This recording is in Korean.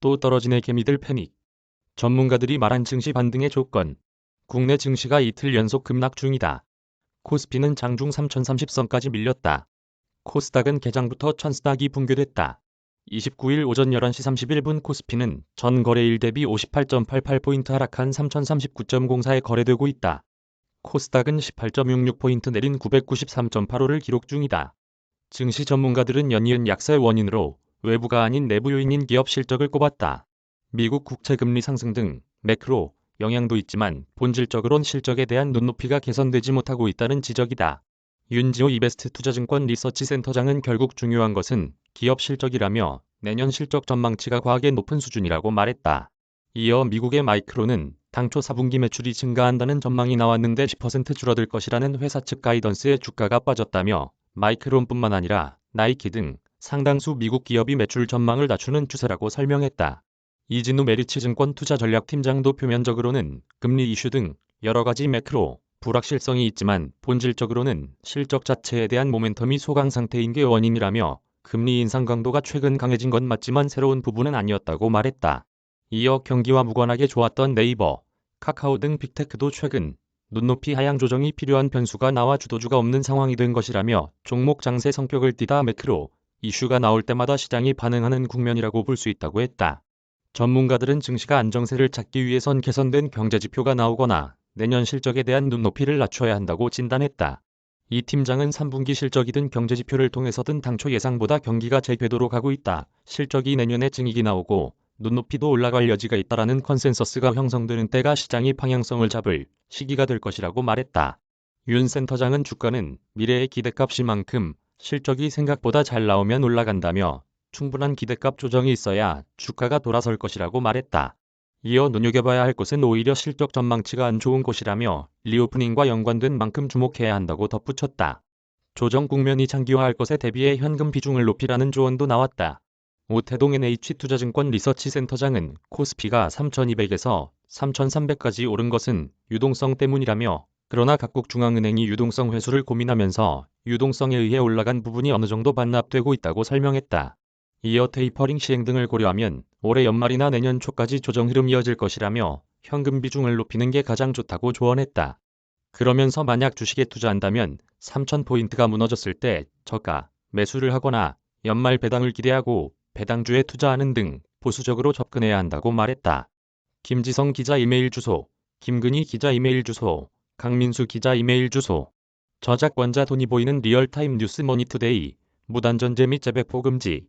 또 떨어지네 개미들 패닉. 전문가들이 말한 증시 반등의 조건. 국내 증시가 이틀 연속 급락 중이다. 코스피는 장중 3030선까지 밀렸다. 코스닥은 개장부터 천스닥이 붕괴됐다. 29일 오전 11시 31분 코스피는 전 거래일 대비 58.88포인트 하락한 3039.04에 거래되고 있다. 코스닥은 18.66포인트 내린 993.85를 기록 중이다. 증시 전문가들은 연이은 약세 원인으로 외부가 아닌 내부 요인인 기업 실적을 꼽았다. 미국 국채금리 상승 등 매크로 영향도 있지만 본질적으론 실적에 대한 눈높이가 개선되지 못하고 있다는 지적이다. 윤지호 이베스트 투자증권 리서치 센터장은 결국 중요한 것은 기업 실적이라며 내년 실적 전망치가 과하게 높은 수준이라고 말했다. 이어 미국의 마이크론은 당초 4분기 매출이 증가한다는 전망이 나왔는데 10% 줄어들 것이라는 회사 측 가이던스에 주가가 빠졌다며 마이크론뿐만 아니라 나이키 등 상당수 미국 기업이 매출 전망을 낮추는 추세라고 설명했다. 이진우 메리츠증권 투자전략팀장도 표면적으로는 금리 이슈 등 여러 가지 매크로 불확실성이 있지만 본질적으로는 실적 자체에 대한 모멘텀이 소강 상태인 게 원인이라며 금리 인상 강도가 최근 강해진 건 맞지만 새로운 부분은 아니었다고 말했다. 이어 경기와 무관하게 좋았던 네이버, 카카오 등 빅테크도 최근 눈높이 하향 조정이 필요한 변수가 나와 주도주가 없는 상황이 된 것이라며 종목 장세 성격을 띠다 매크로 이슈가 나올 때마다 시장이 반응하는 국면이라고 볼 수 있다고 했다. 전문가들은 증시가 안정세를 찾기 위해선 개선된 경제지표가 나오거나 내년 실적에 대한 눈높이를 낮춰야 한다고 진단했다. 이 팀장은 3분기 실적이든 경제지표를 통해서든 당초 예상보다 경기가 재궤도로 가고 있다. 실적이 내년에 증익이 나오고 눈높이도 올라갈 여지가 있다라는 컨센서스가 형성되는 때가 시장이 방향성을 잡을 시기가 될 것이라고 말했다. 윤 센터장은 주가는 미래의 기대값인 만큼 실적이 생각보다 잘 나오면 올라간다며 충분한 기대값 조정이 있어야 주가가 돌아설 것이라고 말했다. 이어 눈여겨봐야 할 것은 오히려 실적 전망치가 안 좋은 곳이라며 리오프닝과 연관된 만큼 주목해야 한다고 덧붙였다. 조정 국면이 장기화할 것에 대비해 현금 비중을 높이라는 조언도 나왔다. 오태동 NH투자증권 리서치센터장은 코스피가 3200에서 3300까지 오른 것은 유동성 때문이라며 그러나 각국 중앙은행이 유동성 회수를 고민하면서 유동성에 의해 올라간 부분이 어느 정도 반납되고 있다고 설명했다. 이어 테이퍼링 시행 등을 고려하면 올해 연말이나 내년 초까지 조정 흐름이 이어질 것이라며 현금 비중을 높이는 게 가장 좋다고 조언했다. 그러면서 만약 주식에 투자한다면 3000포인트가 무너졌을 때 저가 매수를 하거나 연말 배당을 기대하고 배당주에 투자하는 등 보수적으로 접근해야 한다고 말했다. 김지성 기자 이메일 주소, 김근희 기자 이메일 주소, 강민수 기자 이메일 주소. 저작권자 돈이 보이는 리얼타임 뉴스 머니투데이. 무단전제 및 재배포 금지.